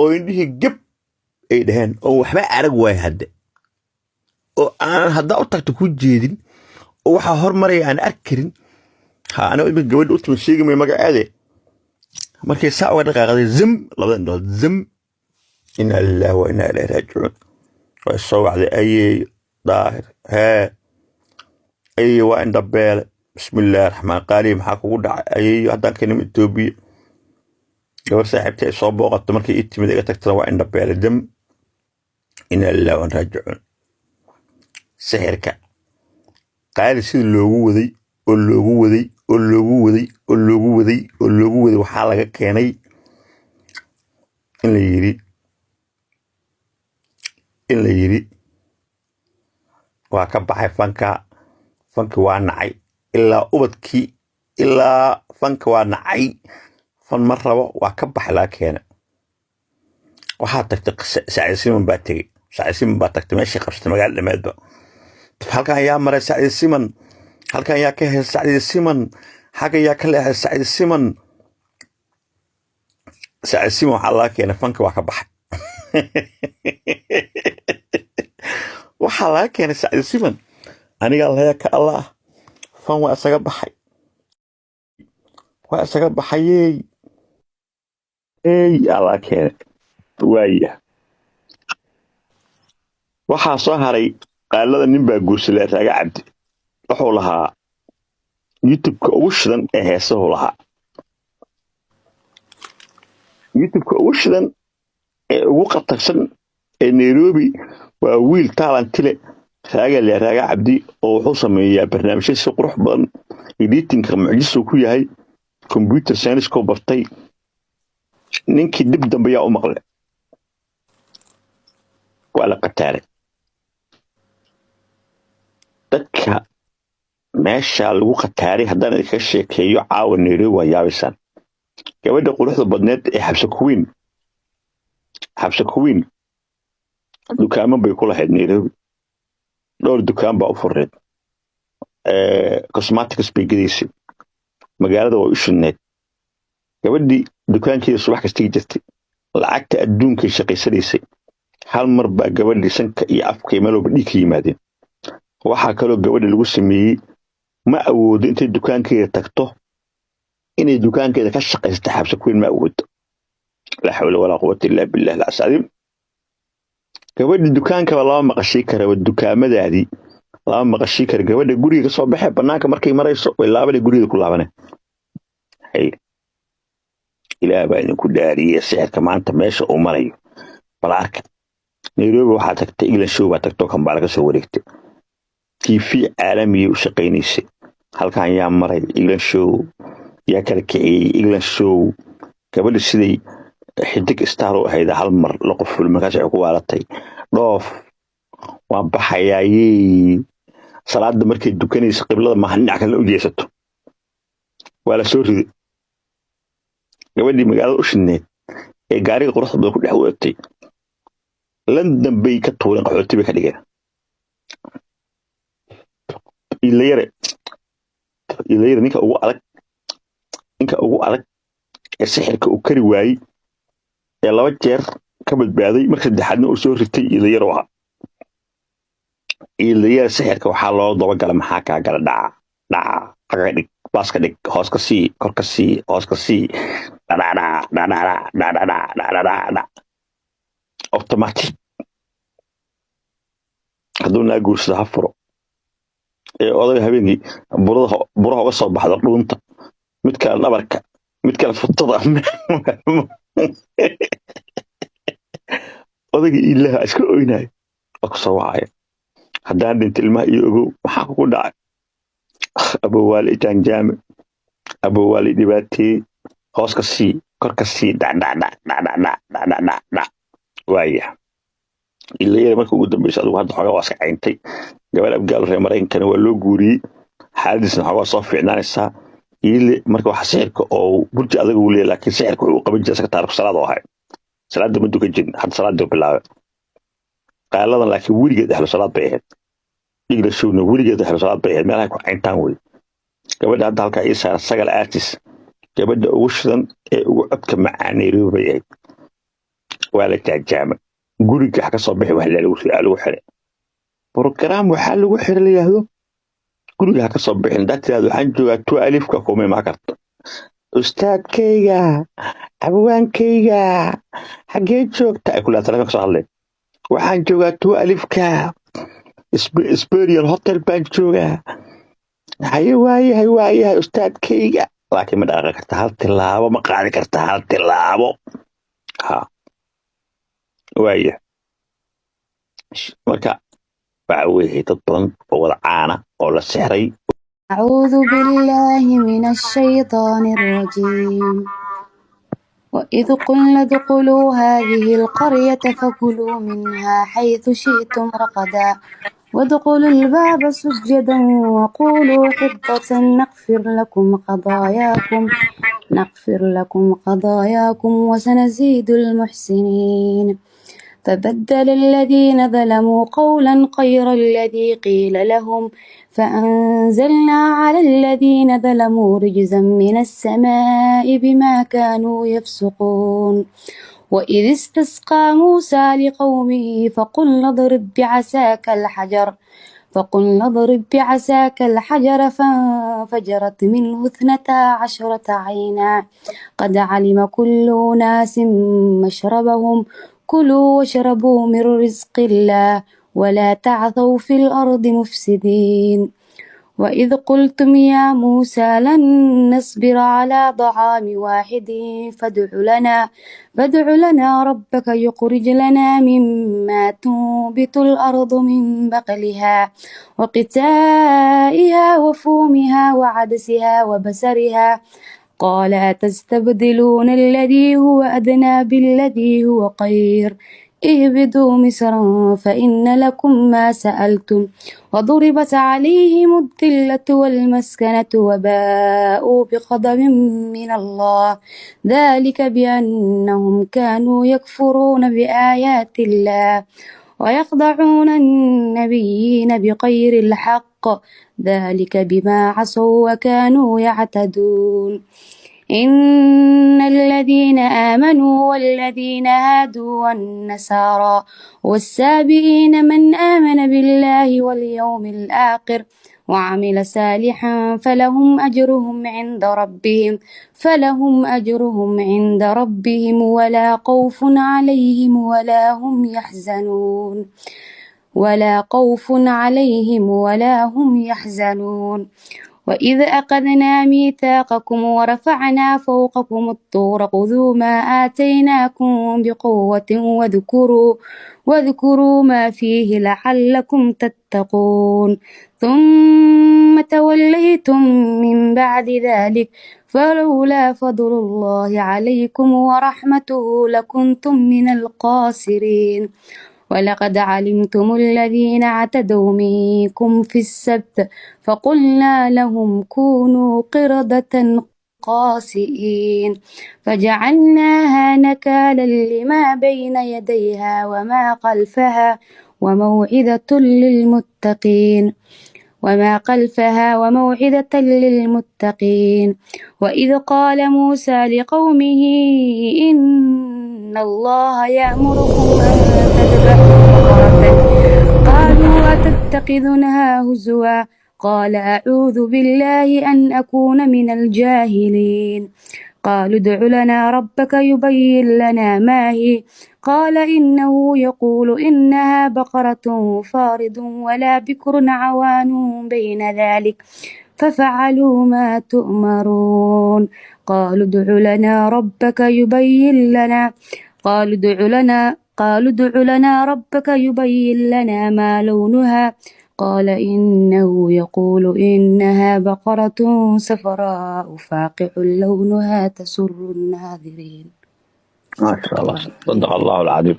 oo indhihii geb ay dhaheen oo waxba arag waay hadde oo aan haddaa u tagto ku jeedin oo waxaa hormaraya aan arki karin aniga imika gabadha u timi sheegi may magaceede markay saa uga dhaqaaqday zam labada indhood zam inaa lilaahi wa inaa ilayhi raajicuun way soo wacday ayey daahir hee ayey waa indhabeele bismillaahi raxmaan qaalihi maxaa kugu dhacay ayey haddaan ka nimi Itoobiya gabar saaxiibtay soo booqato markay ii timid iga tagtana waa indhabeele dam inaa lilaahi wa inaa raajicuun sixirka qaali sida loogu waday oo loogu waday oo loogu waday oo loogu waday oo loogu waday waxaa laga keenay in la yiri waa ka baxay fanki waa nacay ilaa ubadkii ilaa fanki waa nacay fan ma rabo waa ka baxay laga keenay waxaa tagtay Saacid Siman baa tagtay meeshii qabsatay magaalada dhammaadba halkan ayaa maray Saacid Siman halkan ayaa ka helay Saacid Siman xagga ayaa ka leexday Saacid Siman waxaa laga keenay fanki waa ka baxay waxaa laga keenay Saacid Siman aniga allaha ka allah fan waa isaga baxay alla keenay waaya waxaa soo haray qaalada nin baa guursaday Raaga Cabdi wuxuu lahaa YouTube-ka ugu shidan ee heesahu lahaa YouTube-ka ugu shidan ee ugu qatarsan ee Nairobi waa wiil talent leh Raaga Cabdi oo wuxuu sameeyaa barnaamijyo si qurux badan editing-ka mucjiso ku yahay computer science ko bartay ninkii dib dambe yaa u maqlay waa la qataaray dadka meesha lagu qataaray haddana ka sheekeeyo caawa Nairobi waa yaabisan gabadha quruxda badneed ee Xabsa Kuwiin dukaamo bay ku lahayd Nairobi dhowr dukaan baa u fureed cosmetics bay gadaysay magaalada waa u shineed gabadhii dukaankeeda subax kasta jirtay lacagta adduunka shaqaysanaysay hal mar baa gabadhii sanka iyo afka meelooba dhiig ka yimaadeen waxaa kaloo gabadha lagu sameeyey ma awoodo intay dukaankeeda tagto inay dukaankeeda ka shaqaysato Xabsa Kuwiin ma awoodo la hawla walaa quwwata illa billah al-azim gabadha dukaanka laba maqashii kara dukaamadaadii laba maqashii kara gabadha guriga ka soo baxay banaanka markay marayso way laabada guriga ku laabanay ilaahay baa idinku dhaariyay sixirka maanta meesha uu marayo balaarka Nairobi waxaa tagtay England show baa tagto Kampala ka soo wareegtay TV caalami u shaqaynaysay halkan ayaa maray England show yaa kala kiciyay England show gabadha sidii xidig star oo ahayd hal mar la qof markaas ay ku waalatay dhoof waa baxayay salaada markay dukanaysa qiblada ma dhinac kale u jeesato wala soo riday gabadhii magaalada u shineed ee gaariga quruxda badan ku dhex wadatay London bay ka tuureen qaxooti bay ka dhigeen ilayre ninka ugu adag ee sixirka uu kari waayay ee laba jeer ka badbaaday marka saddexaadna uu soo ritay ilayre sixirka waxaa loo daba galay maxaa ka gala dhaca qaga dhig baaska dhig hoos ka sii kor ka sii hoos ka sii automatic hadduu naa guursado ha furo ee oday habeenkii buraha uga soo baxdo dhuunta mid kale dhabarka mid kale futada odayga ilaaha iska oynaay oo ku soo wacay haddaan dhinta ilmaha iyo ogow maxaa kugu dhacay abowaali jaanjaame abowaali dhibaatee hoos ka sii kor ka sii waaya ilayre markii ugu dambeysay adigu hadda xogaa waa iska cayntay gabadha abgaal reer Mareykankana waa loo guuriyey xaaladiisna xogaa soo fiicnaanaysaa ile marka waxa sixirka oo burji adag uu leeyahay laakiin sixirka uu qaban jiray iska taariikh salaad oo ahay salaada ma dukan jirin hadda salaada bilaabay qaaladan laakiin weligeed ahlu salaad bay ahayd dhigla showna weligeed ahlu salaad bay ahayd meelaha ku cayntaan wey gabadha hadda halka ay sagal artist gabadha ugu shidan ee ugu codka macaan Nairobi bay ahayd waa la jaajamay guriga wax ka soo bixi wax lagu xiray program waxaa lagu xiray la yiraahdo guriga ha ka soo bixin dadkeedu waxaan joogaa 2 alifka kuma ma karto ustaadkayga abwaankayga xagee joogta ay kula taleefan soo hadlay waxaan joogaa 2 alifka Imperial Hotel baan joogaa haye waaye ustaadkayga laakiin ma dhaqaaqi kartaa hal tilaabo ma qaadi kartaa hal tilaabo ha waaye marka waxa weeye dad badan oo wada caana oo la sixray أعوذ بالله من الشيطان الرجيم وإذ قلنا ادخلوا هذه القرية فكلوا منها حيث شئتم رغدا وادخلوا الباب سجدا وقولوا حطة نغفر لكم خطاياكم وسنزيد المحسنين فبدل الذين ظلموا قولا غير الذي قيل لهم فأنزلنا على الذين ظلموا رجزا من السماء بما كانوا يفسقون وإذ استسقى موسى لقومه فقلنا اضرب بعصاك الحجر فانفجرت منه 12 عينا قد علم كل أناس مشربهم كلوا واشربوا من رزق الله ولا تعثوا في الأرض مفسدين وإذ قلتم يا موسى لن نصبر على طعام واحد فادع لنا ربك يخرج لنا مما تنبت الأرض من بقلها وقثائها وفومها وعدسها وبصرها قال أتستبدلون الذي هو أدنى بالذي هو خير اهبطوا مصرا فإن لكم ما سألتم وضربت عليهم الذلة والمسكنة وباءوا بغضب من الله ذلك بأنهم كانوا يكفرون بآيات الله ويخدعون النبيين بغير الحق ذلك بما عصوا وكانوا يعتدون إن الذين آمنوا والذين هادوا والنصارى والسابئين من آمن بالله واليوم الآخر وعمل صالحا فلهم أجرهم عند ربهم ولا خوف عليهم ولا هم يحزنون وإذ أخذنا ميثاقكم ورفعنا فوقكم الطور خذوا ما آتيناكم بقوة واذكروا ما فيه لعلكم تتقون ثم توليتم من بعد ذلك فلولا فضل الله عليكم ورحمته لكنتم من الخاسرين ولقد علمتم الذين اعتدوا منكم في السبت فقلنا لهم كونوا قردة خاسئين فجعلناها نكالا لما بين يديها وما خلفها وموعظة للمتقين وإذ قال موسى لقومه إن الله يأمركم أن تذبحوا بقرة قالوا أتتخذنا هزوا قال أعوذ بالله أن أكون من الجاهلين قالوا ادع لنا ربك يبين لنا ما هي قال إنه يقول إنها بقرة فارض ولا بكر عوان بين ذلك ففعلوا ما تؤمرون قالوا ادع لنا ربك يبين لنا ما لونها قال إنه يقول إنها بقرة صفراء فاقع لونها تسر الناظرين ما شاء الله صدق الله العظيم